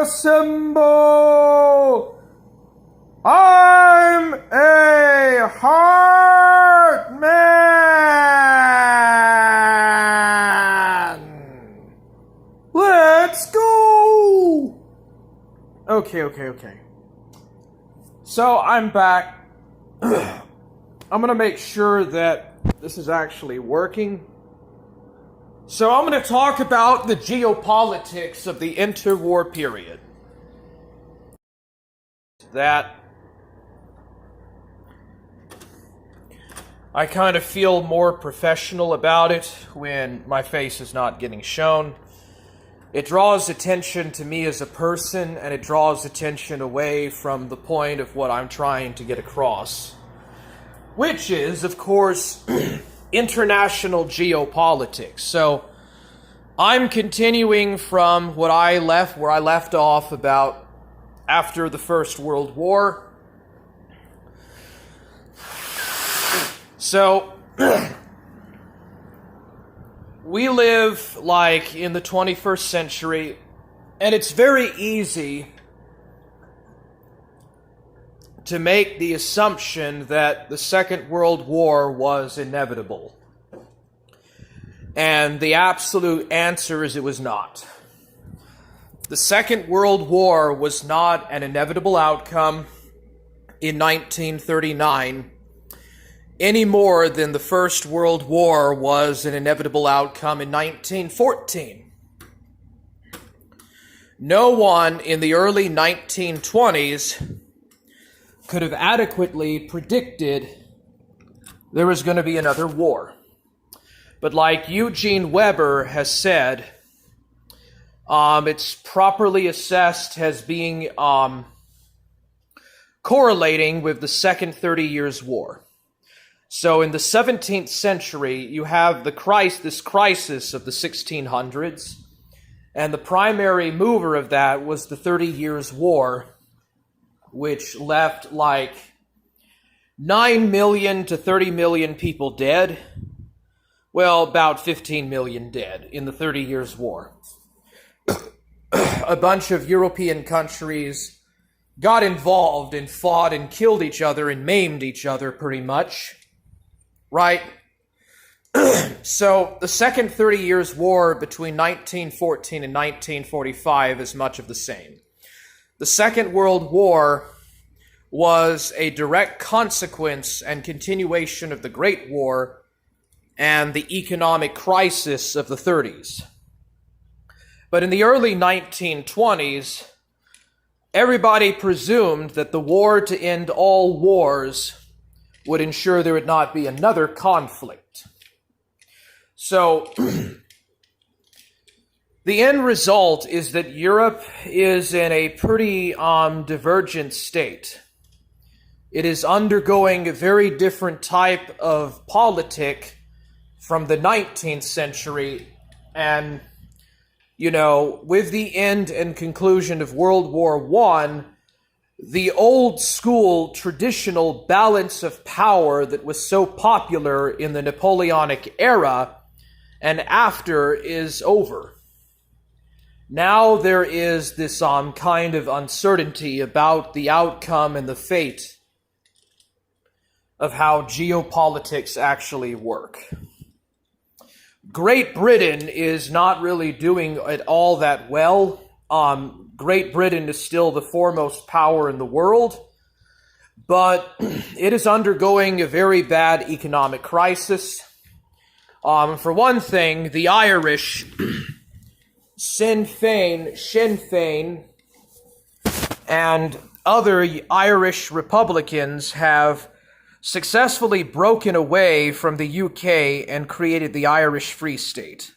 assemble! I'm a heart man! Let's go! Okay. So, I'm back. I'm gonna make sure that this is actually working. So I'm going to talk about the geopolitics of the interwar period. That I kind of feel more professional about it when my face is not getting shown. It draws attention to me as a person, and it draws attention away from the point of what I'm trying to get across. Which is, of course, international geopolitics. So I'm continuing from where I left off about after the First World War. So we live like in the 21st century, and it's very easy to make the assumption that the Second World War was inevitable. And the absolute answer is it was not. The Second World War was not an inevitable outcome in 1939 any more than the First World War was an inevitable outcome in 1914. No one in the early 1920s could have adequately predicted there was going to be another war. But like Eugene Weber has said, it's properly assessed as being correlating with the Second 30 Years' War. So in the 17th century, you have this crisis of the 1600s, and the primary mover of that was the 30 Years' War, which left like 9 million to 30 million people dead. Well, about 15 million dead in the 30 Years' War. A bunch of European countries got involved and fought and killed each other and maimed each other pretty much. Right? So the second 30 Years' War between 1914 and 1945 is much of the same. The Second World War was a direct consequence and continuation of the Great War and the economic crisis of the 30s. But in the early 1920s, everybody presumed that the war to end all wars would ensure there would not be another conflict. So the end result is that Europe is in a pretty divergent state. It is undergoing a very different type of politic from the 19th century, and, with the end and conclusion of World War I, the old school traditional balance of power that was so popular in the Napoleonic era and after is over. Now there is this kind of uncertainty about the outcome and the fate of how geopolitics actually work. Great Britain is not really doing it all that well. Great Britain is still the foremost power in the world, but it is undergoing a very bad economic crisis. For one thing, the Irish, Sinn Féin, and other Irish Republicans have successfully broken away from the UK and created the Irish Free State.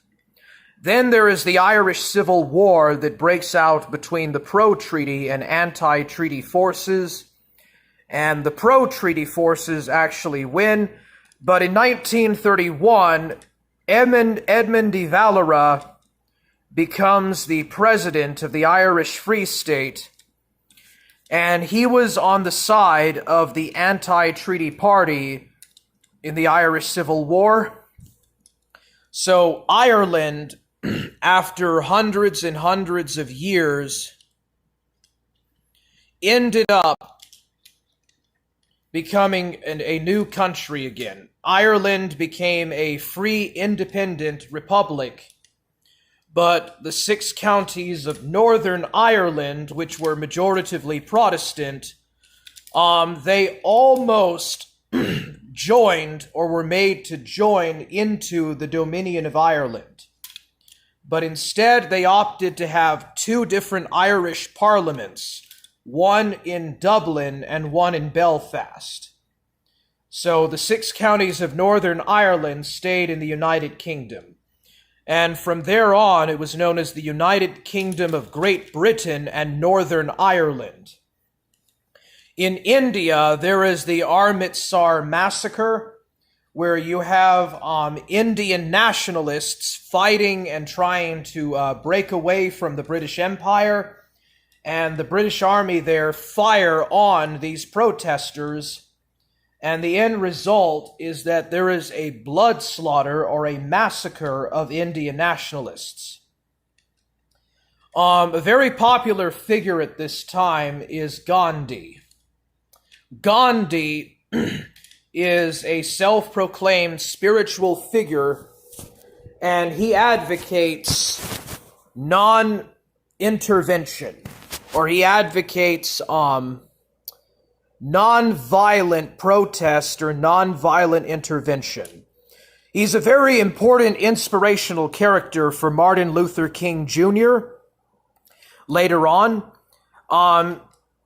Then there is the Irish Civil War that breaks out between the pro-treaty and anti-treaty forces, and the pro-treaty forces actually win. But in 1931, Edmund de Valera becomes the president of the Irish Free State, and he was on the side of the anti-treaty party in the Irish Civil War. So Ireland, after hundreds and hundreds of years ended up becoming a new country again. Ireland became a free, independent republic, but the 6 counties of Northern Ireland, which were majoritively Protestant, they almost joined or were made to join into the Dominion of Ireland. But instead, they opted to have 2 different Irish parliaments, one in Dublin and one in Belfast. So the 6 counties of Northern Ireland stayed in the United Kingdom. And from there on, it was known as the United Kingdom of Great Britain and Northern Ireland. In India, there is the Amritsar massacre, where you have Indian nationalists fighting and trying to break away from the British Empire, and the British Army there fire on these protesters, and the end result is that there is a blood slaughter or a massacre of Indian nationalists. A very popular figure at this time is Gandhi. Gandhi is a self-proclaimed spiritual figure, and he advocates non-intervention, or he advocates non-violent protest or non-violent intervention. He's a very important inspirational character for Martin Luther King Jr. Later on,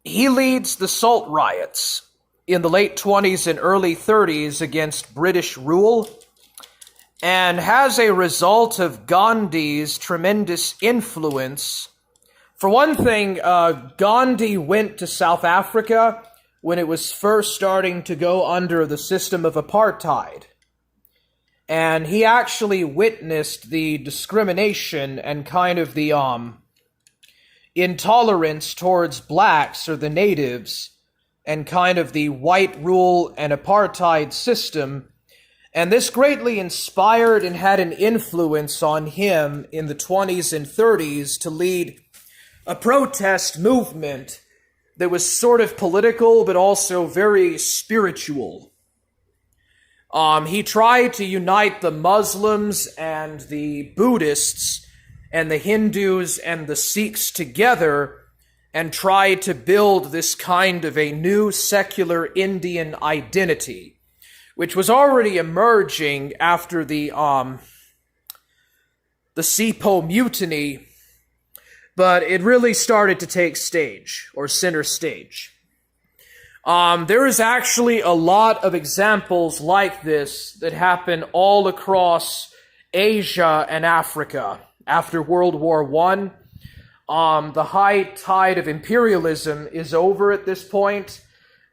he leads the Salt Riots in the late 20s and early 30s against British rule, and as a result of Gandhi's tremendous influence. For one thing, Gandhi went to South Africa when it was first starting to go under the system of apartheid. And he actually witnessed the discrimination and kind of the intolerance towards blacks or the natives, and kind of the white rule and apartheid system. And this greatly inspired and had an influence on him in the 20s and 30s to lead a protest movement that was sort of political but also very spiritual. He tried to unite the Muslims and the Buddhists and the Hindus and the Sikhs together and tried to build this kind of a new secular Indian identity, which was already emerging after the Sepoy Mutiny, but it really started to take stage, or center stage. There is actually a lot of examples like this that happen all across Asia and Africa. After World War I, the high tide of imperialism is over at this point.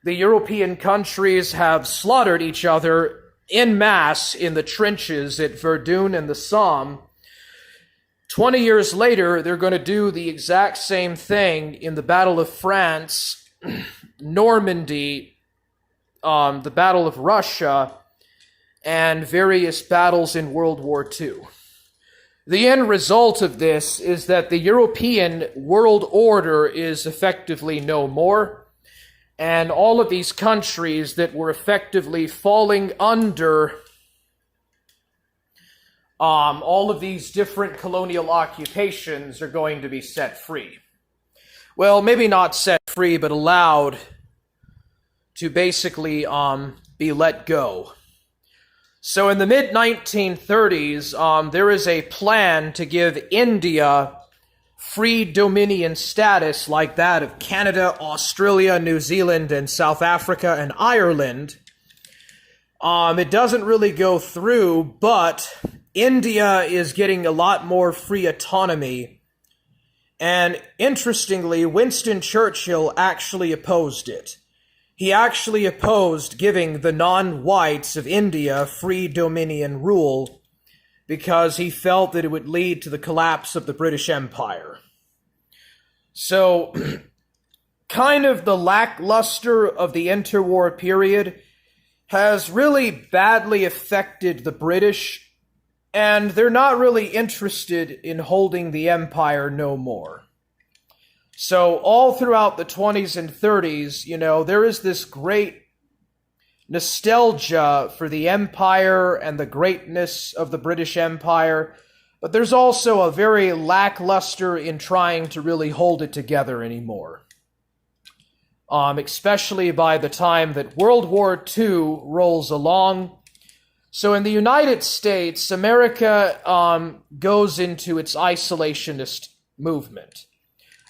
The European countries have slaughtered each other en masse in the trenches at Verdun and the Somme. 20 years later, they're going to do the exact same thing in the Battle of France, Normandy, the Battle of Russia, and various battles in World War II. The end result of this is that the European world order is effectively no more, and all of these countries that were effectively falling under all of these different colonial occupations are going to be set free. Well, maybe not set free, but allowed to basically be let go. So in the mid-1930s, there is a plan to give India free dominion status like that of Canada, Australia, New Zealand, and South Africa, and Ireland. It doesn't really go through, but India is getting a lot more free autonomy. And interestingly, Winston Churchill actually opposed it. He actually opposed giving the non-whites of India free dominion rule because he felt that it would lead to the collapse of the British Empire. So, kind of the lackluster of the interwar period has really badly affected the British, and they're not really interested in holding the empire no more. So all throughout the 20s and 30s, there is this great nostalgia for the empire and the greatness of the British Empire, but there's also a very lackluster in trying to really hold it together anymore. Especially by the time that World War II rolls along. So in the United States, America goes into its isolationist movement.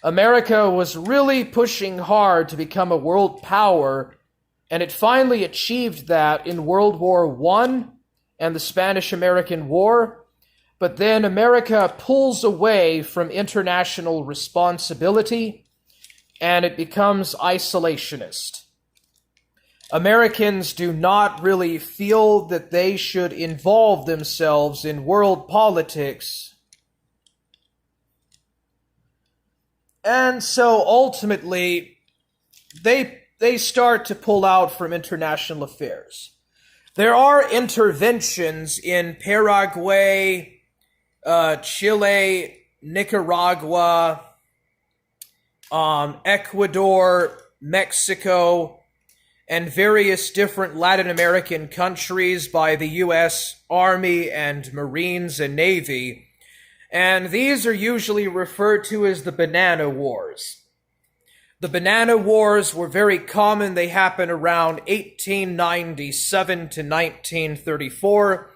America was really pushing hard to become a world power, and it finally achieved that in World War I and the Spanish-American War. But then America pulls away from international responsibility, and it becomes isolationist. Americans do not really feel that they should involve themselves in world politics. And so ultimately, they start to pull out from international affairs. There are interventions in Paraguay, Chile, Nicaragua, Ecuador, Mexico, and various different Latin American countries by the U.S. Army and Marines and Navy. And these are usually referred to as the Banana Wars. The Banana Wars were very common. They happened around 1897 to 1934.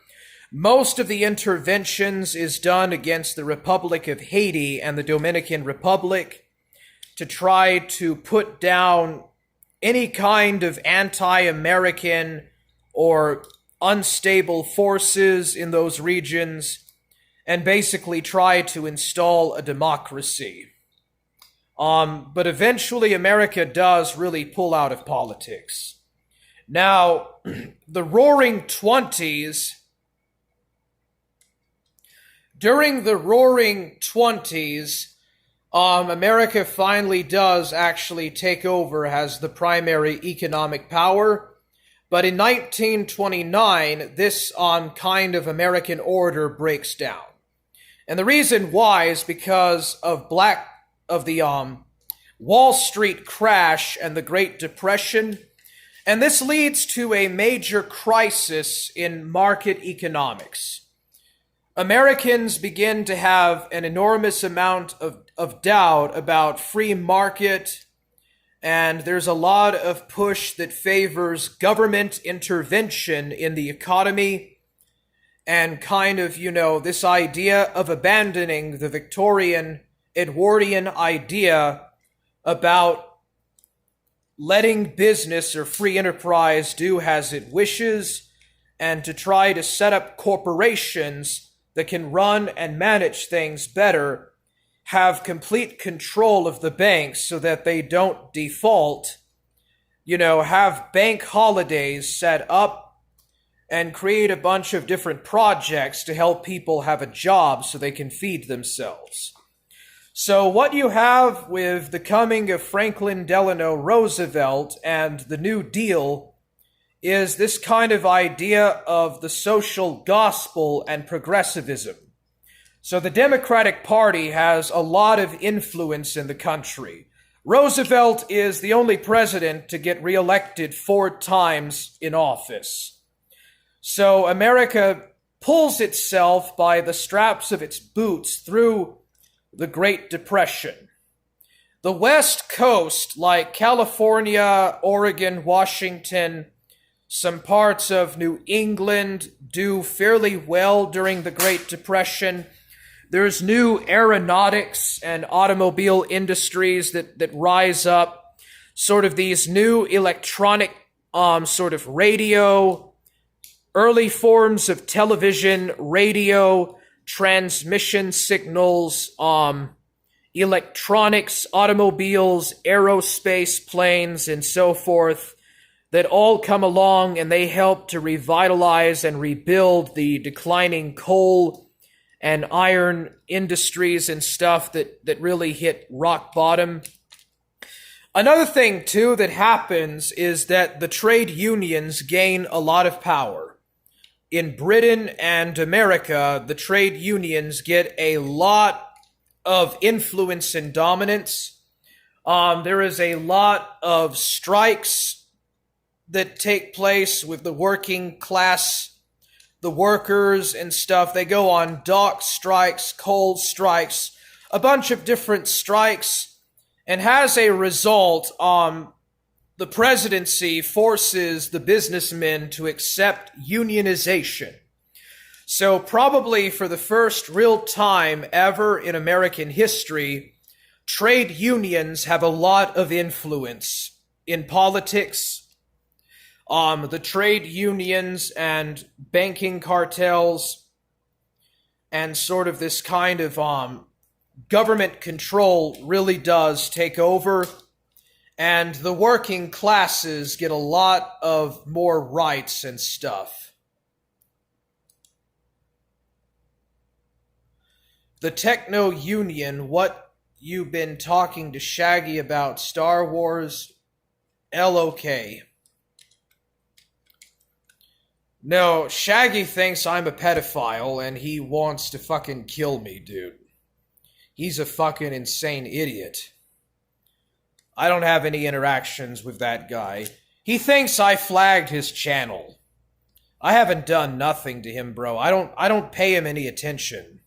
Most of the interventions is done against the Republic of Haiti and the Dominican Republic to try to put down any kind of anti-American or unstable forces in those regions, and basically try to install a democracy. But eventually America does really pull out of politics. Now, the Roaring Twenties, during the Roaring Twenties, America finally does actually take over as the primary economic power. But in 1929, this kind of American order breaks down. And the reason why is because of the Wall Street crash and the Great Depression. And this leads to a major crisis in market economics. Americans begin to have an enormous amount of doubt about free market, and there's a lot of push that favors government intervention in the economy, and kind of, this idea of abandoning the Victorian, Edwardian idea about letting business or free enterprise do as it wishes, and to try to set up corporations that can run and manage things better, have complete control of the banks so that they don't default, have bank holidays set up, and create a bunch of different projects to help people have a job so they can feed themselves. So what you have with the coming of Franklin Delano Roosevelt and the New Deal is this kind of idea of the social gospel and progressivism. So the Democratic Party has a lot of influence in the country. Roosevelt is the only president to get reelected 4 times in office. So America pulls itself by the straps of its boots through the Great Depression. The West Coast, like California, Oregon, Washington, some parts of New England, do fairly well during the Great Depression. There's new aeronautics and automobile industries that rise up, sort of these new electronic sort of radio, early forms of television, radio, transmission signals, electronics, automobiles, aerospace planes, and so forth, that all come along and they help to revitalize and rebuild the declining coal and iron industries and stuff that really hit rock bottom. Another thing, too, that happens is that the trade unions gain a lot of power. In Britain and America, the trade unions get a lot of influence and dominance. There is a lot of strikes that take place with the working class, the workers and stuff. They go on dock strikes, coal strikes, a bunch of different strikes, and as a result, the presidency forces the businessmen to accept unionization. So probably for the first real time ever in American history, trade unions have a lot of influence in politics. The trade unions and banking cartels and sort of this kind of government control really does take over. And the working classes get a lot of more rights and stuff. The Techno Union, what you been talking to Shaggy about Star Wars? LOK. No, Shaggy thinks I'm a pedophile and he wants to fucking kill me, dude. He's a fucking insane idiot. I don't have any interactions with that guy. He thinks I flagged his channel. I haven't done nothing to him, bro. I don't pay him any attention.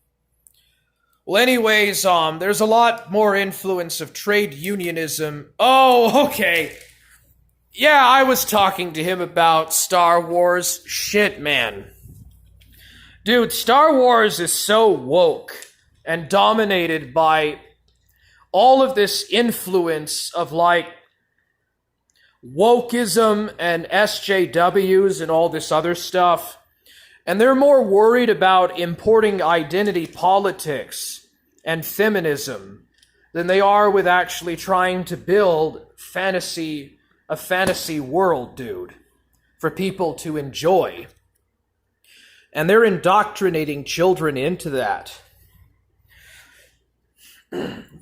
Well, anyways, there's a lot more influence of trade unionism. Oh, okay. Yeah, I was talking to him about Star Wars. Shit, man. Dude, Star Wars is so woke and dominated by all of this influence of like wokeism and SJWs and all this other stuff. And they're more worried about importing identity politics and feminism than they are with actually trying to build a fantasy world, dude, for people to enjoy. And they're indoctrinating children into that.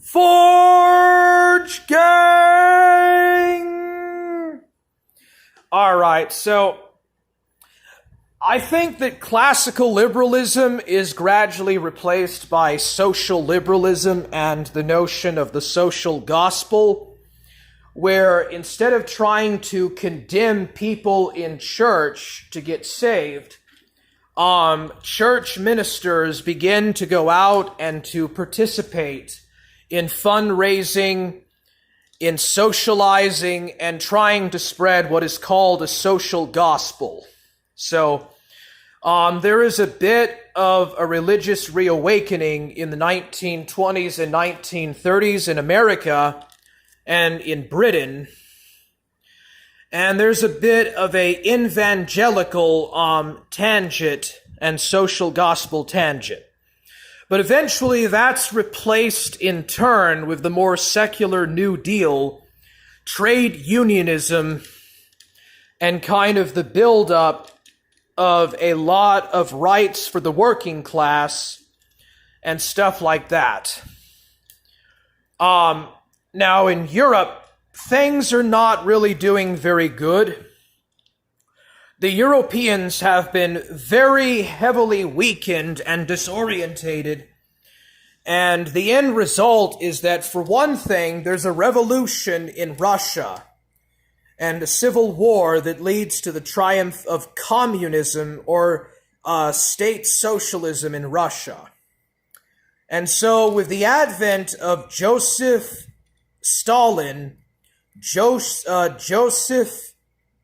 Forge Gang! Alright, so I think that classical liberalism is gradually replaced by social liberalism and the notion of the social gospel, where instead of trying to condemn people in church to get saved, church ministers begin to go out and to participate in fundraising, in socializing, and trying to spread what is called a social gospel. So, there is a bit of a religious reawakening in the 1920s and 1930s in America and in Britain. And there's a bit of a evangelical tangent and social gospel tangent. But eventually that's replaced in turn with the more secular New Deal, trade unionism, and kind of the build-up of a lot of rights for the working class and stuff like that. Now in Europe, things are not really doing very good. The Europeans have been very heavily weakened and disorientated, and the end result is that, for one thing, there's a revolution in Russia and a civil war that leads to the triumph of communism or state socialism in Russia. And so with the advent of Joseph Stalin, Joseph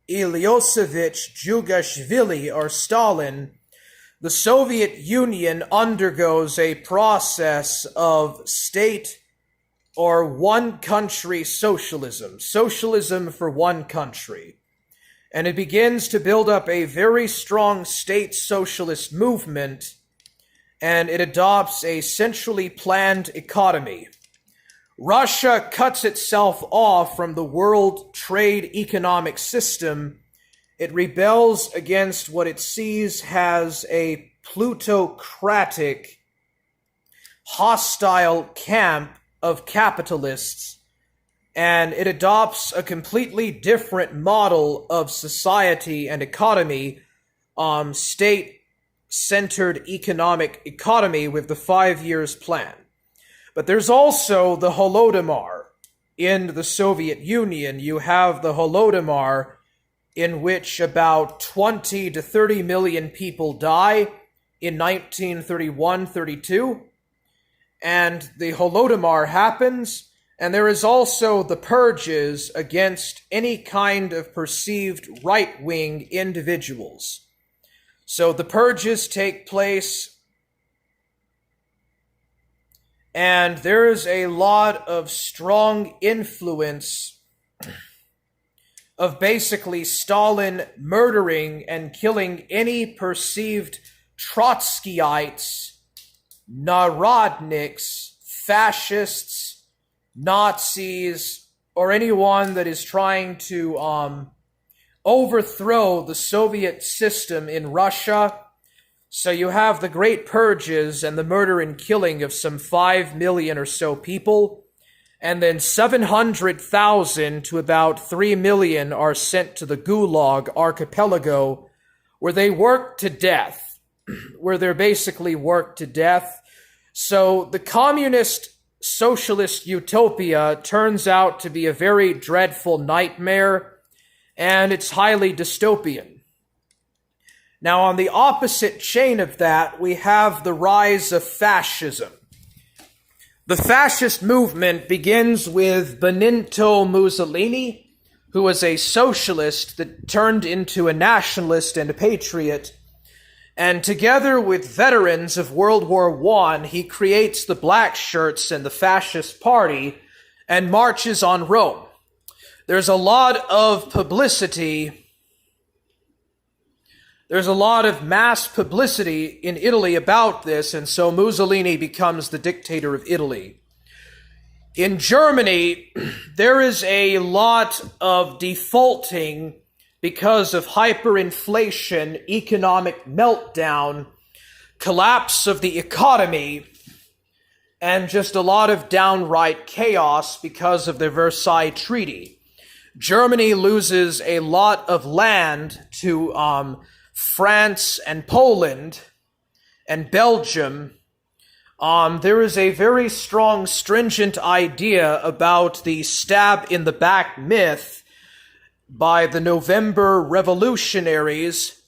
Ilyosevich Jugashvili, or Stalin, the Soviet Union undergoes a process of state or one country socialism, socialism for one country. And it begins to build up a very strong state socialist movement, and it adopts a centrally planned economy. Russia cuts itself off from the world trade economic system. It rebels against what it sees as a plutocratic, hostile camp of capitalists, and it adopts a completely different model of society and economy, state-centered economic economy with the 5 years plan. But there's also the Holodomor, in the Soviet Union. You have the Holodomor, in which about 20 to 30 million people die in 1931-32. And the Holodomor happens, and there is also the purges against any kind of perceived right-wing individuals. So the purges take place, and there is a lot of strong influence of basically Stalin murdering and killing any perceived Trotskyites, Narodniks, fascists, Nazis, or anyone that is trying to overthrow the Soviet system in Russia. So you have the Great Purges and the murder and killing of some 5 million or so people, and then 700,000 to about 3 million are sent to the Gulag archipelago, where they work to death, where they're basically worked to death. So the communist socialist utopia turns out to be a very dreadful nightmare, and it's highly dystopian. Now, on the opposite chain of that, we have the rise of fascism. The fascist movement begins with Benito Mussolini, who was a socialist that turned into a nationalist and a patriot. And together with veterans of World War I, he creates the Black Shirts and the Fascist Party and marches on Rome. There's a lot of publicity. There's a lot of mass publicity in Italy about this, and so Mussolini becomes the dictator of Italy. In Germany, there is a lot of defaulting because of hyperinflation, economic meltdown, collapse of the economy, and just a lot of downright chaos because of the Versailles Treaty. Germany loses a lot of land to France and Poland and Belgium. There is a very strong, stringent idea about the stab in the back myth by the November revolutionaries,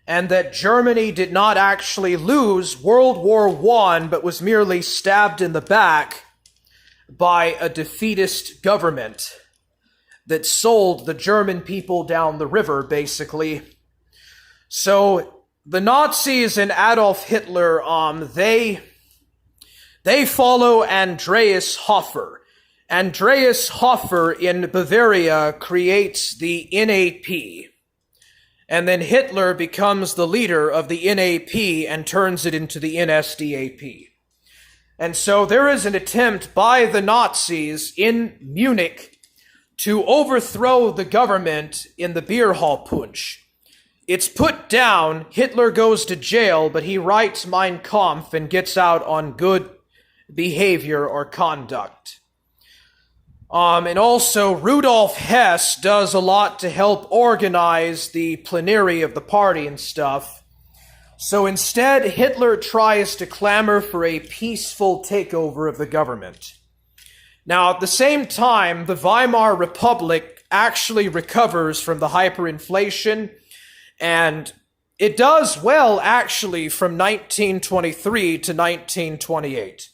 and that Germany did not actually lose World War I, but was merely stabbed in the back by a defeatist government that sold the German people down the river, basically. So the Nazis and Adolf Hitler, they follow Andreas Hofer. Andreas Hofer in Bavaria creates the NAP. And then Hitler becomes the leader of the NAP and turns it into the NSDAP. And so there is an attempt by the Nazis in Munich to overthrow the government in the beer hall putsch. It's put down, Hitler goes to jail, but he writes Mein Kampf and gets out on good behavior or conduct. And also Rudolf Hess does a lot to help organize the plenary of the party and stuff. So instead, Hitler tries to clamor for a peaceful takeover of the government. Now, at the same time, the Weimar Republic actually recovers from the hyperinflation, and it does well, actually, from 1923 to 1928.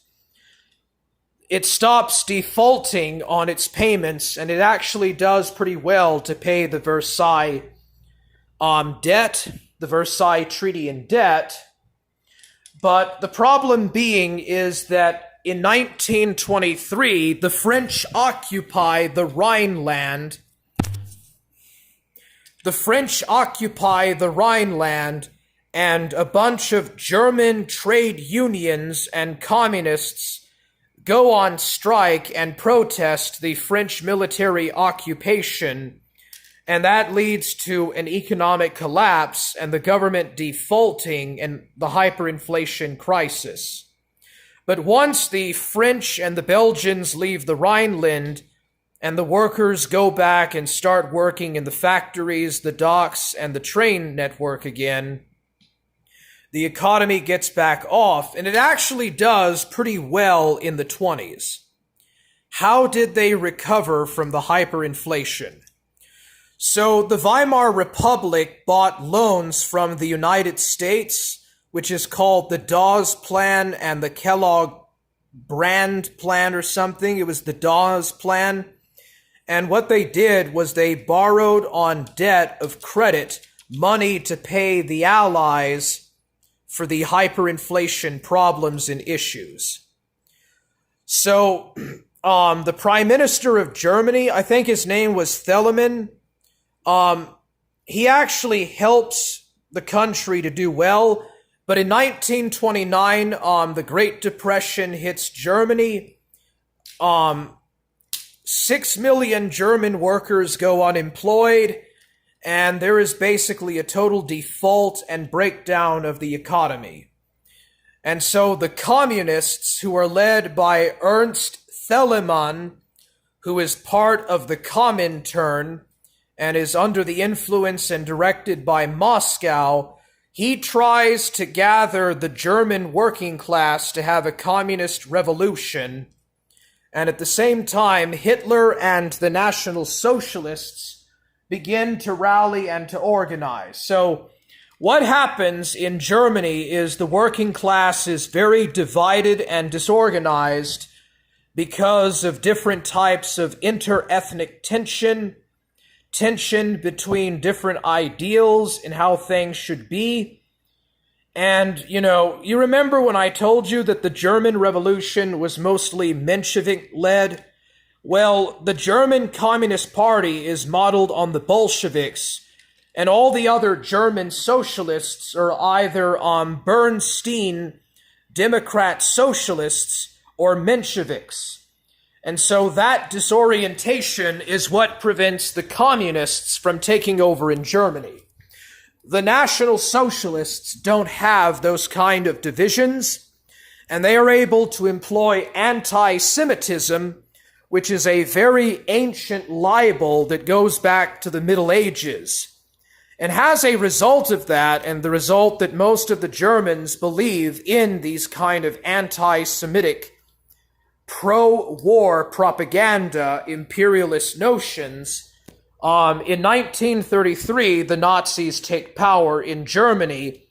It stops defaulting on its payments, and it actually does pretty well to pay the Versailles debt, the Versailles Treaty in debt. But the problem being is that in 1923, the French occupy the Rhineland. The French occupy the Rhineland, and a bunch of German trade unions and communists go on strike and protest the French military occupation, and that leads to an economic collapse and the government defaulting and the hyperinflation crisis. But once the French and the Belgians leave the Rhineland and the workers go back and start working in the factories, the docks, and the train network again, the economy gets back off, and it actually does pretty well in the 20s. how did they recover from the hyperinflation? So the Weimar Republic bought loans from the United States, which is called the Dawes Plan and the Kellogg-Briand Plan or something. It was the Dawes Plan. And what they did was they borrowed on debt of credit money to pay the Allies for the hyperinflation problems and issues. So the Prime Minister of Germany, I think his name was Thelemann, he actually helps the country to do well. But in 1929, the Great Depression hits Germany. 6 million German workers go unemployed, and there is basically a total default and breakdown of the economy. And so the communists, who are led by Ernst Thälmann, who is part of the Comintern and is under the influence and directed by Moscow, he tries to gather the German working class to have a communist revolution. And at the same time, Hitler and the National Socialists begin to rally and to organize. So what happens in Germany is the working class is very divided and disorganized because of different types of inter-ethnic tension between different ideals and how things should be. And, you remember when I told you that the German Revolution was mostly Menshevik-led? Well, the German Communist Party is modeled on the Bolsheviks, and all the other German socialists are either Bernstein Democrat socialists or Mensheviks. And so that disorientation is what prevents the communists from taking over in Germany. The National Socialists don't have those kind of divisions, and they are able to employ anti-Semitism, which is a very ancient libel that goes back to the Middle Ages. And as a result of that, and the result that most of the Germans believe in these kind of anti-Semitic pro-war propaganda imperialist notions, in 1933, the Nazis take power in Germany,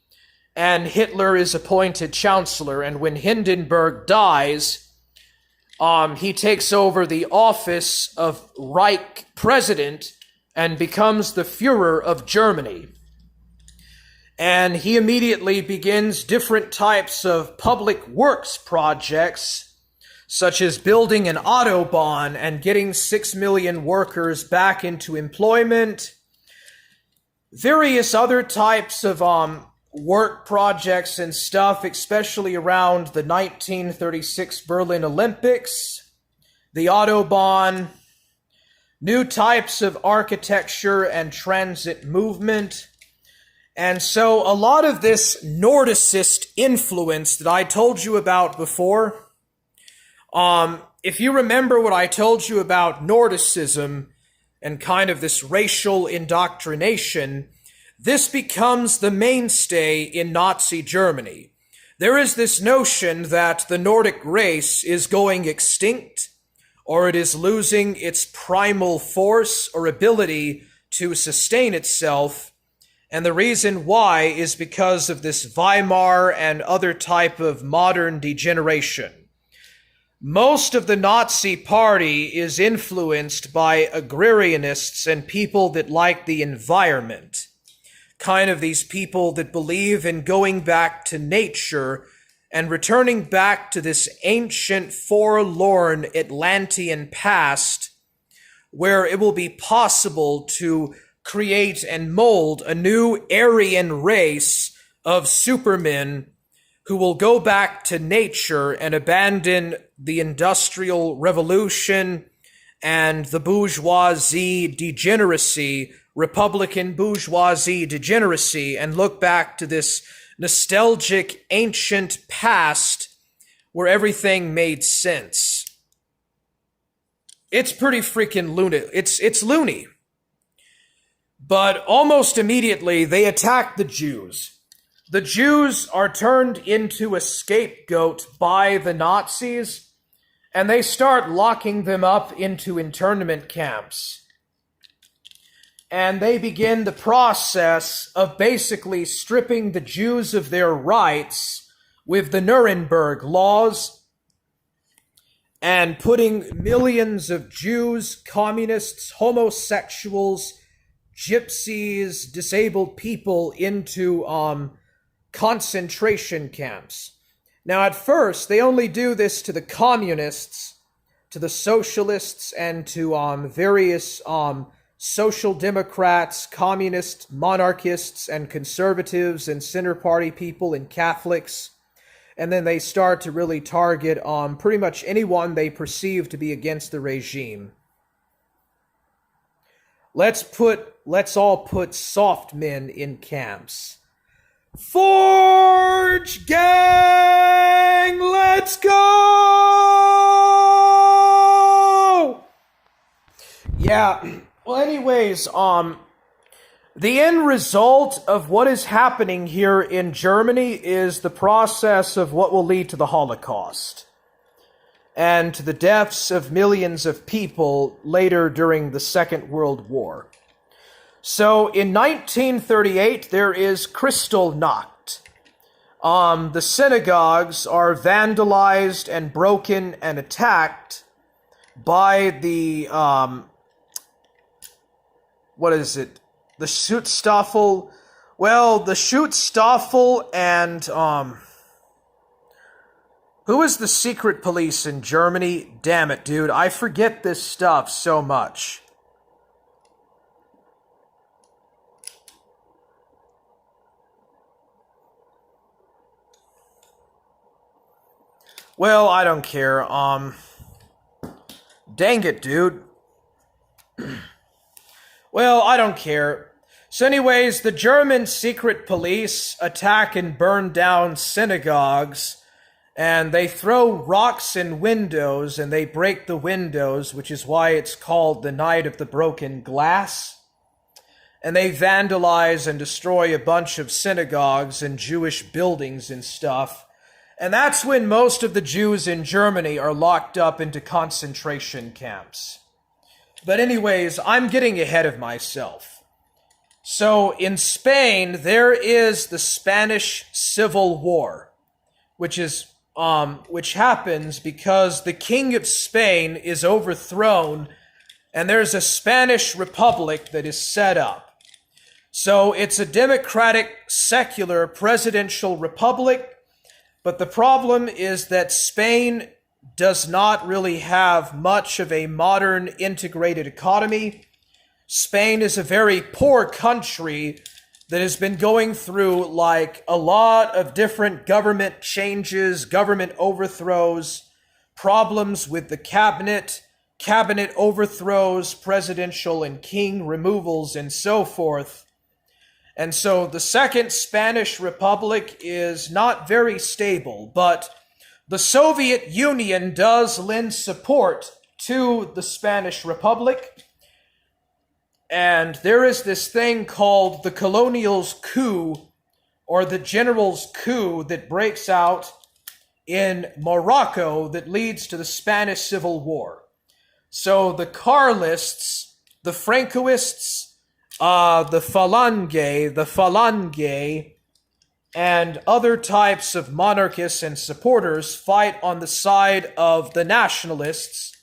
and Hitler is appointed chancellor. And when Hindenburg dies, he takes over the office of Reich President and becomes the Führer of Germany. And he immediately begins different types of public works projects, such as building an Autobahn and getting 6 million workers back into employment. Various other types of work projects and stuff, especially around the 1936 Berlin Olympics, the Autobahn, new types of architecture and transit movement. And so a lot of this Nordicist influence that I told you about before, if you remember what I told you about Nordicism and kind of this racial indoctrination, this becomes the mainstay in Nazi Germany. There is this notion that the Nordic race is going extinct, or it is losing its primal force or ability to sustain itself. And the reason why is because of this Weimar and other type of modern degeneration. Most of the Nazi Party is influenced by agrarianists and people that like the environment. Kind of these people that believe in going back to nature and returning back to this ancient, forlorn Atlantean past, where it will be possible to create and mold a new Aryan race of supermen who will go back to nature and abandon the Industrial Revolution and the bourgeoisie degeneracy, Republican bourgeoisie degeneracy, and look back to this nostalgic ancient past where everything made sense. It's pretty freaking loony. It's loony. But almost immediately they attack the Jews. The Jews are turned into a scapegoat by the Nazis, and they start locking them up into internment camps. And they begin the process of basically stripping the Jews of their rights with the Nuremberg laws and putting millions of Jews, communists, homosexuals, gypsies, disabled people into concentration camps. Now, at first, they only do this to the communists, to the socialists, and to various social democrats, communists, monarchists, and conservatives, and center party people, and Catholics. And then they start to really target pretty much anyone they perceive to be against the regime. Let's all put soft men in camps. Forge, gang, let's go! Yeah, well, anyways, the end result of what is happening here in Germany is the process of what will lead to the Holocaust and to the deaths of millions of people later during the Second World War. So in 1938, there is Kristallnacht. The synagogues are vandalized and broken and attacked by the, the Schutzstaffel. Well, the Schutzstaffel and, who is the secret police in Germany? Damn it, dude. I forget this stuff so much. Well, I don't care. Dang it, dude. Well, I don't care. So anyways, the German secret police attack and burn down synagogues, and they throw rocks in windows, and they break the windows, which is why it's called the Night of the Broken Glass. And they vandalize and destroy a bunch of synagogues and Jewish buildings and stuff. And that's when most of the Jews in Germany are locked up into concentration camps. But anyways, I'm getting ahead of myself. So in Spain, there is the Spanish Civil War, which happens because the King of Spain is overthrown, and there's a Spanish Republic that is set up. So it's a democratic, secular, presidential republic. But the problem is that Spain does not really have much of a modern integrated economy. Spain is a very poor country that has been going through like a lot of different government changes, government overthrows, problems with the cabinet overthrows, presidential and king removals, and so forth. And so the Second Spanish Republic is not very stable, but the Soviet Union does lend support to the Spanish Republic. And there is this thing called the Colonials Coup, or the Generals Coup, that breaks out in Morocco that leads to the Spanish Civil War. So the Carlists, the Francoists, the Falange, and other types of monarchists and supporters fight on the side of the nationalists.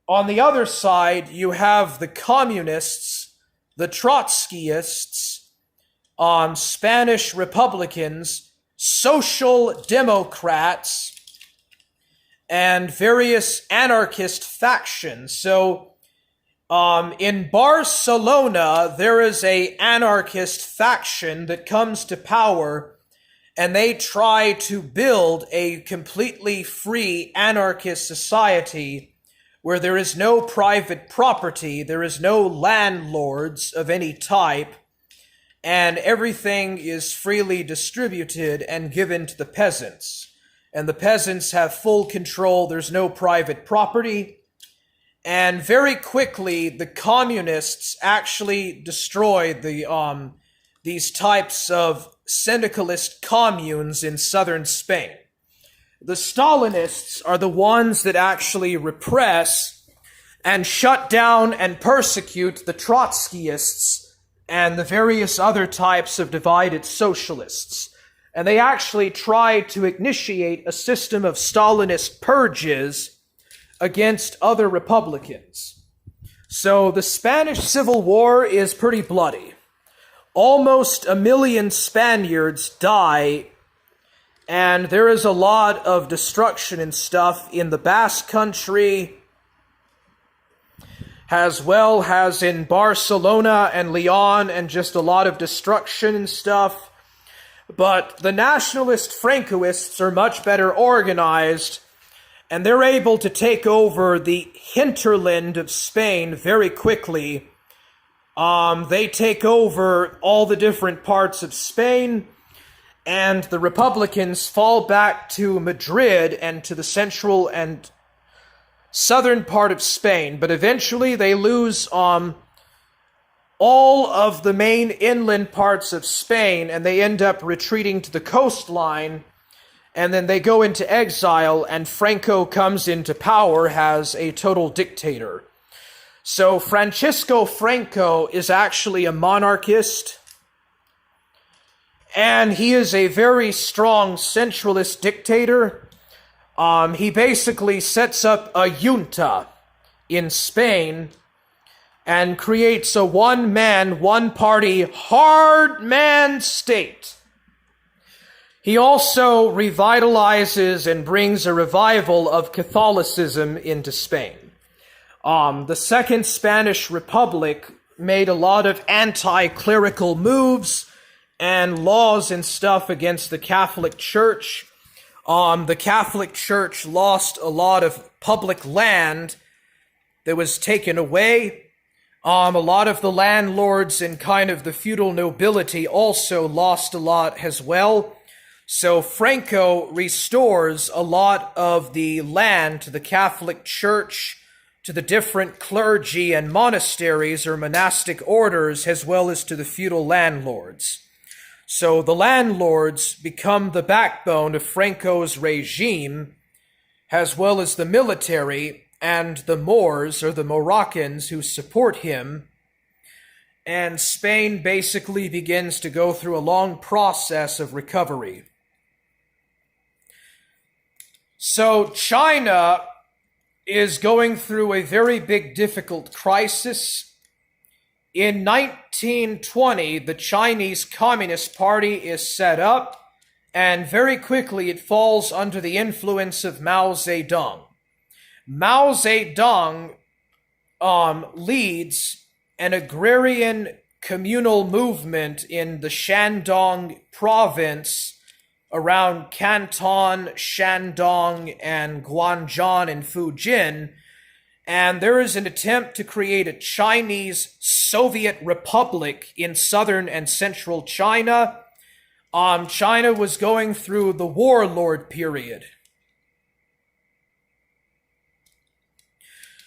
On the other side, you have the communists, the Trotskyists, Spanish Republicans, social democrats, and various anarchist factions. So, in Barcelona, there is an anarchist faction that comes to power, and they try to build a completely free anarchist society where there is no private property, there is no landlords of any type, and everything is freely distributed and given to the peasants. And the peasants have full control, there's no private property. And very quickly, the communists actually destroyed these types of syndicalist communes in southern Spain. the Stalinists are the ones that actually repress and shut down and persecute the Trotskyists and the various other types of divided socialists. And they actually try to initiate a system of Stalinist purges against other Republicans. So the Spanish Civil War is pretty bloody. Almost 1 million Spaniards die, and there is a lot of destruction and stuff in the Basque Country, as well as in Barcelona and Leon, and just a lot of destruction and stuff. But the nationalist Francoists are much better organized, and they're able to take over the hinterland of Spain very quickly. They take over all the different parts of Spain, and the Republicans fall back to Madrid and to the central and southern part of Spain. But eventually they lose all of the main inland parts of Spain, and they end up retreating to the coastline, and then they go into exile, and Franco comes into power as a total dictator. So Francisco Franco is actually a monarchist, and he is a very strong centralist dictator. He basically sets up a junta in Spain and creates a one-man, one-party, hard-man state. He also revitalizes and brings a revival of Catholicism into Spain. The Second Spanish Republic made a lot of anti-clerical moves and laws and stuff against the Catholic Church. The Catholic Church lost a lot of public land that was taken away. A lot of the landlords and kind of the feudal nobility also lost a lot as well. So Franco restores a lot of the land to the Catholic Church, to the different clergy and monasteries or monastic orders, as well as to the feudal landlords. So the landlords become the backbone of Franco's regime, as well as the military and the Moors, or the Moroccans, who support him. And Spain basically begins to go through a long process of recovery. So China is going through a very big, difficult crisis. In 1920, the Chinese Communist Party is set up, and very quickly it falls under the influence of Mao Zedong. Mao Zedong leads an agrarian communal movement in the Shandong province around Canton, Shandong, and Guangzhou and Fujian, and there is an attempt to create a Chinese Soviet Republic in southern and central China. China was going through the warlord period.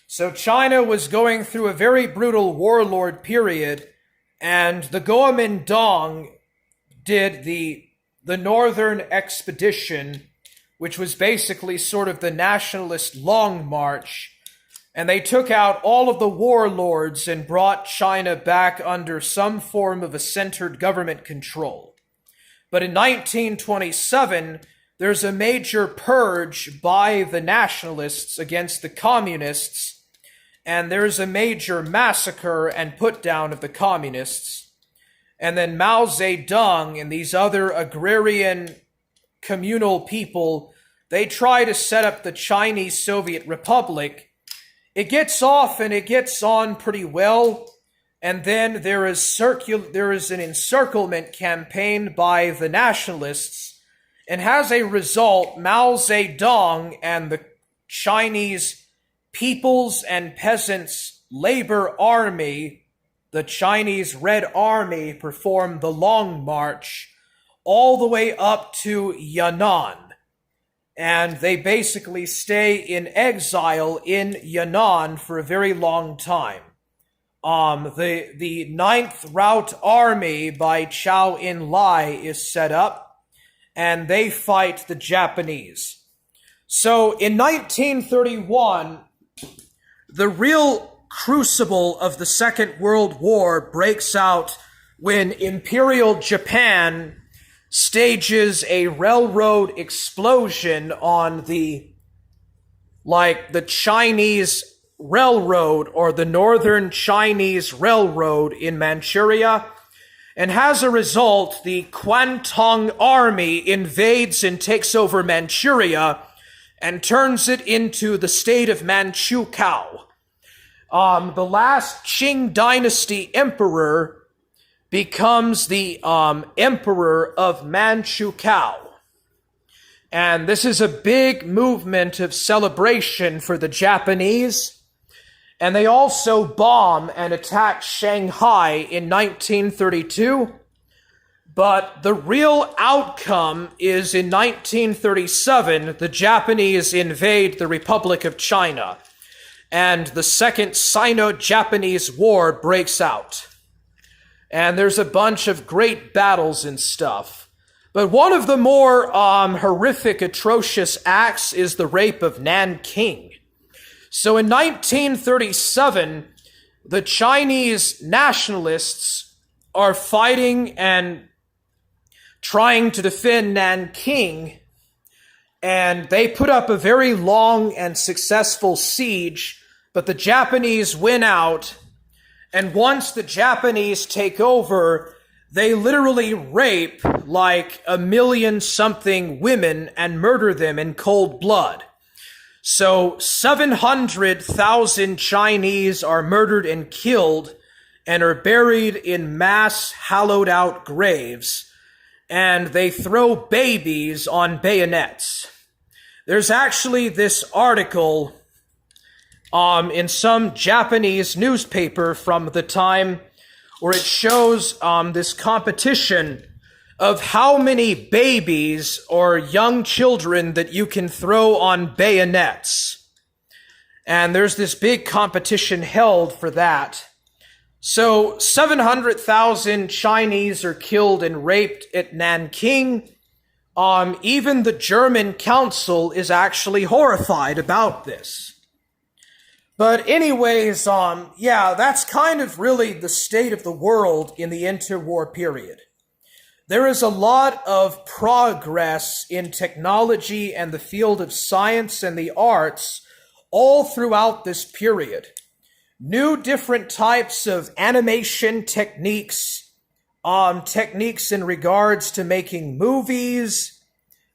So China was going through a very brutal warlord period, and the Kuomintang did the Northern Expedition, which was basically sort of the nationalist Long March, and they took out all of the warlords and brought China back under some form of a centered government control. But in 1927, there's a major purge by the nationalists against the communists, and there's a major massacre and put down of the communists. And then Mao Zedong and these other agrarian communal people, they try to set up the Chinese Soviet Republic. It gets off and it gets on pretty well. And then there is an encirclement campaign by the nationalists. And as a result, Mao Zedong and the Chinese People's and Peasants' Labor Army, the Chinese Red Army, perform the Long March all the way up to Yan'an. And they basically stay in exile in Yan'an for a very long time. The Ninth Route Army by Chow En-lai is set up, and they fight the Japanese. So in 1931, the real crucible of the Second World War breaks out when Imperial Japan stages a railroad explosion on the Chinese Railroad or the Northern Chinese Railroad in Manchuria. And as a result, the Kwantung Army invades and takes over Manchuria and turns it into the state of Manchukuo. The last Qing dynasty emperor becomes the emperor of Manchukuo. And this is a big movement of celebration for the Japanese. And they also bomb and attack Shanghai in 1932. But the real outcome is in 1937, the Japanese invade the Republic of China, and the Second Sino-Japanese War breaks out. And there's a bunch of great battles and stuff. But one of the more horrific, atrocious acts is the rape of Nan King. So in 1937, the Chinese nationalists are fighting and trying to defend Nan King, and they put up a very long and successful siege, but the Japanese win out, and once the Japanese take over, they literally rape like 1,000,000-something women and murder them in cold blood. So 700,000 Chinese are murdered and killed and are buried in mass hollowed out graves, and they throw babies on bayonets. There's actually this article in some Japanese newspaper from the time where it shows this competition of how many babies or young children that you can throw on bayonets. And there's this big competition held for that. So 700,000 Chinese are killed and raped at Nanking. Even the German council is actually horrified about this. But anyways, that's kind of really the state of the world in the interwar period. There is a lot of progress in technology and the field of science and the arts all throughout this period. New different types of animation techniques, techniques in regards to making movies,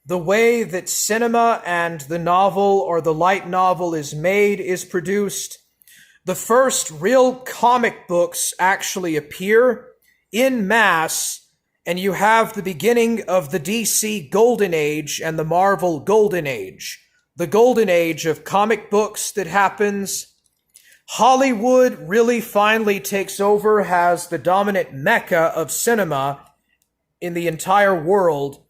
the way that cinema and the novel or the light novel is made, is produced. The first real comic books actually appear in mass, and you have the beginning of the DC Golden Age and the Marvel Golden Age. The Golden Age of comic books that happens. Hollywood really finally takes over, has the dominant mecca of cinema in the entire world,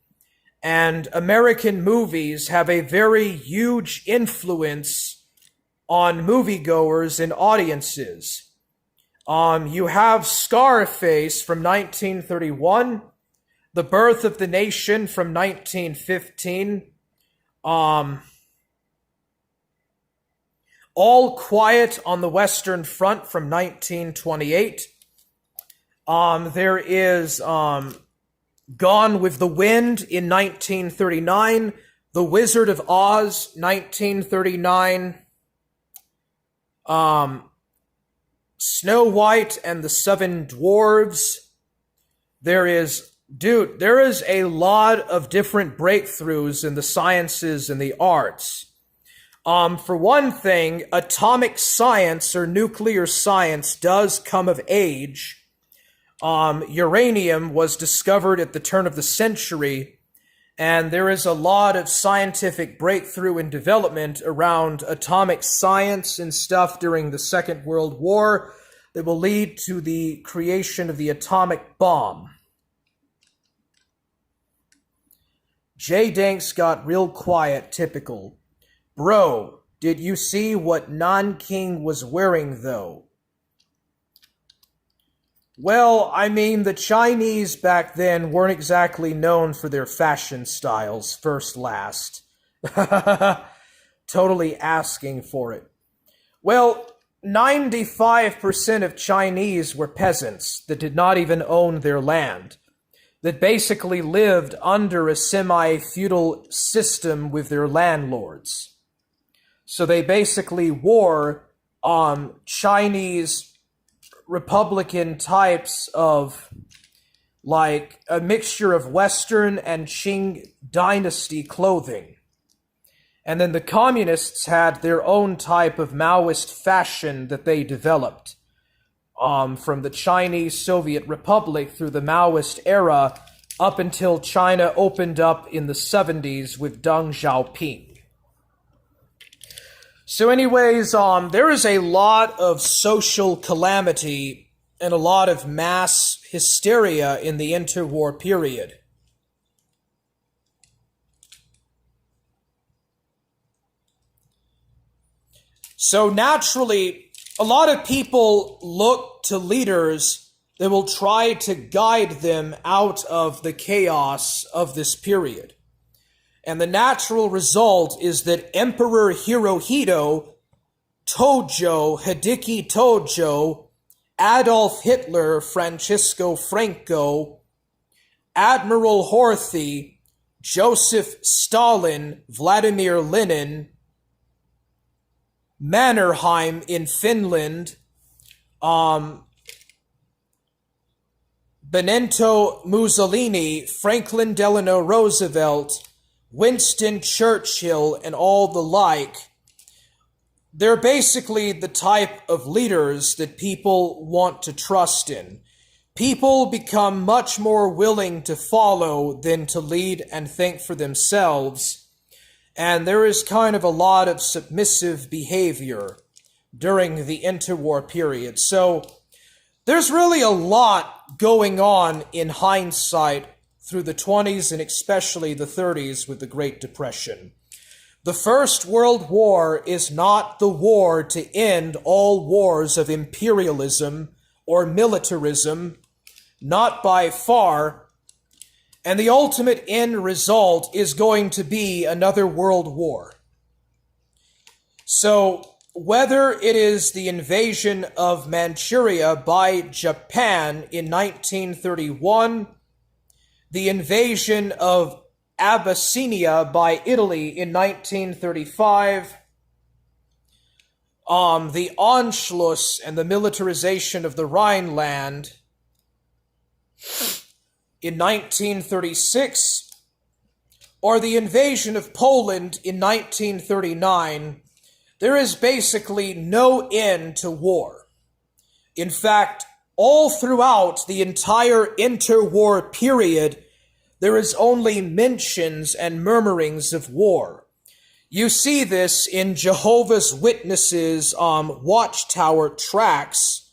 and American movies have a very huge influence on moviegoers and audiences. You have Scarface from 1931, The Birth of the Nation from 1915, All Quiet on the Western Front from 1928. There is Gone with the Wind in 1939, The Wizard of Oz, 1939, Snow White and the Seven Dwarves. There is a lot of different breakthroughs in the sciences and the arts. For one thing, atomic science or nuclear science does come of age. Uranium was discovered at the turn of the century, and there is a lot of scientific breakthrough and development around atomic science and stuff during the Second World War that will lead to the creation of the atomic bomb. Jay Danks got real quiet, typical. Bro, did you see what Nan King was wearing, though? Well, I mean, the Chinese back then weren't exactly known for their fashion styles, first last. totally asking for it. Well, 95% of Chinese were peasants that did not even own their land, that basically lived under a semi-feudal system with their landlords. So they basically wore Chinese Republican types of, like, a mixture of Western and Qing dynasty clothing. And then the communists had their own type of Maoist fashion that they developed from the Chinese Soviet Republic through the Maoist era up until China opened up in the 70s with Deng Xiaoping. So anyways, there is a lot of social calamity and a lot of mass hysteria in the interwar period. So naturally, a lot of people look to leaders that will try to guide them out of the chaos of this period. And the natural result is that Emperor Hirohito, Tojo, Hideki Tojo, Adolf Hitler, Francisco Franco, Admiral Horthy, Joseph Stalin, Vladimir Lenin, Mannerheim in Finland, Benito Mussolini, Franklin Delano Roosevelt, Winston Churchill, and all the like, they're basically the type of leaders that people want to trust in. People become much more willing to follow than to lead and think for themselves. And there is kind of a lot of submissive behavior during the interwar period. So there's really a lot going on in hindsight through the 20s and especially the 30s with the Great Depression. The First World War is not the war to end all wars of imperialism or militarism, not by far. And the ultimate end result is going to be another world war. So whether it is the invasion of Manchuria by Japan in 1931, the invasion of Abyssinia by Italy in 1935, the Anschluss and the militarization of the Rhineland in 1936, or the invasion of Poland in 1939, there is basically no end to war. In fact, all throughout the entire interwar period, there is only mentions and murmurings of war. You see this in Jehovah's Witnesses' watchtower tracts.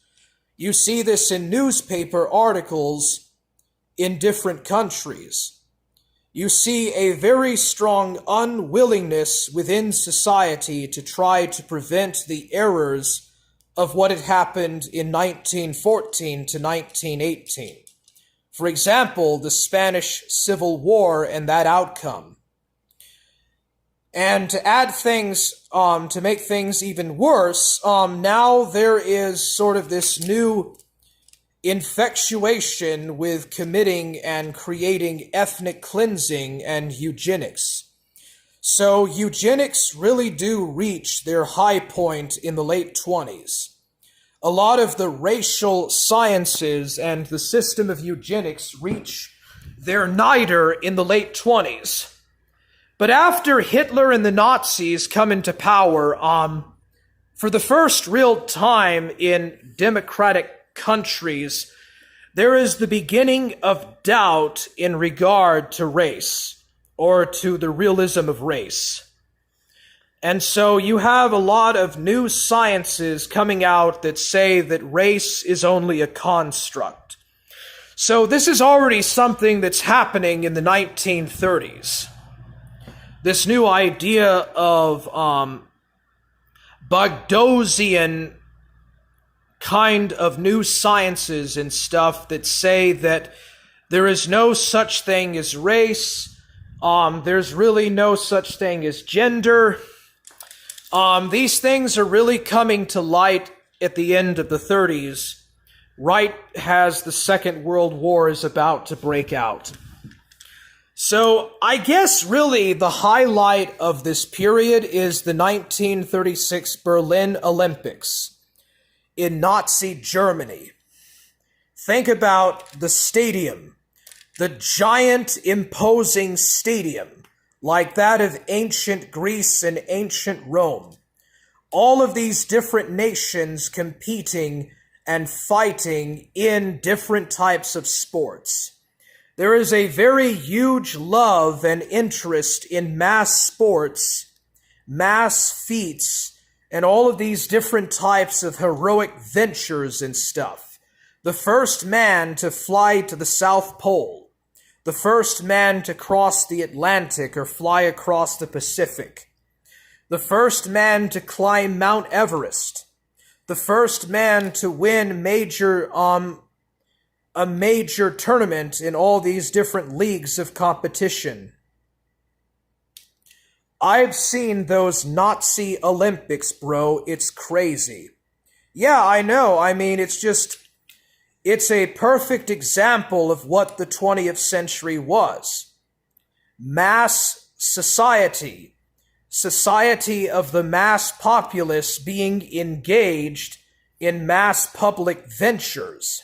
You see this in newspaper articles in different countries. You see a very strong unwillingness within society to try to prevent the errors of what had happened in 1914 to 1918. For example, the Spanish Civil War and that outcome. And to add things, to make things even worse, now there is sort of this new infatuation with committing and creating ethnic cleansing and eugenics. So eugenics really do reach their high point in the late 20s. A lot of the racial sciences and the system of eugenics reach their nadir in the late 20s. But after Hitler and the Nazis come into power, for the first real time in democratic countries, there is the beginning of doubt in regard to race, or to the realism of race. And so you have a lot of new sciences coming out that say that race is only a construct. So this is already something that's happening in the 1930s. This new idea of Bogdosian kind of new sciences and stuff that say that there is no such thing as race, there's really no such thing as gender, These things are really coming to light at the end of the 30s, right as the Second World War is about to break out. So I guess really the highlight of this period is the 1936 Berlin Olympics in Nazi Germany. Think about the stadium, the giant imposing stadium, like that of ancient Greece and ancient Rome. All of these different nations competing and fighting in different types of sports. There is a very huge love and interest in mass sports, mass feats, and all of these different types of heroic ventures and stuff. The first man to fly to the South Pole, the first man to cross the Atlantic or fly across the Pacific, the first man to climb Mount Everest, the first man to win a major tournament in all these different leagues of competition. I've seen those Nazi Olympics, bro. It's crazy. Yeah, I know. I mean, it's a perfect example of what the 20th century was. Mass society. Society of the mass populace being engaged in mass public ventures.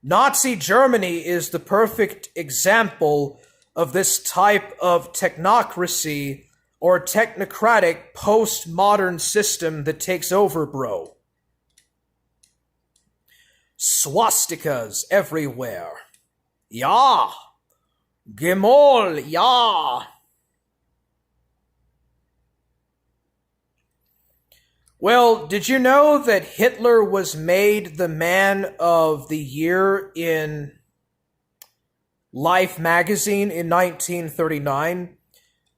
Nazi Germany is the perfect example of this type of technocracy or technocratic postmodern system that takes over, bro. Swastikas everywhere. Ja. Gemol, ja. Well, did you know that Hitler was made the Man of the Year in Life magazine in 1939?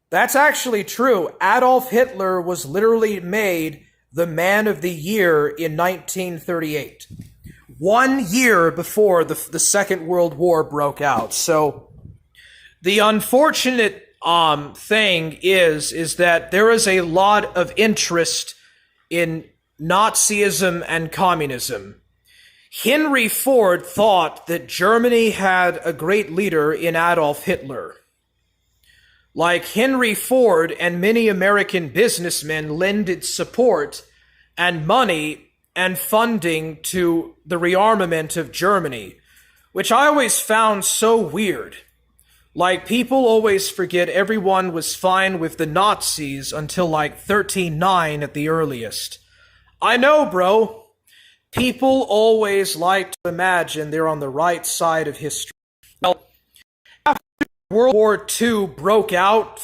That's actually true. Adolf Hitler was literally made the Man of the Year in 1938. 1 year before the Second World War broke out. So the unfortunate thing is that there is a lot of interest in Nazism and communism. Henry Ford thought that Germany had a great leader in Adolf Hitler. Like Henry Ford and many American businessmen lended support and money and funding to the rearmament of Germany, which I always found so weird. Like, people always forget everyone was fine with the Nazis until like 13-9 at the earliest. I know, bro. People always like to imagine they're on the right side of history. Well, after World War II broke out,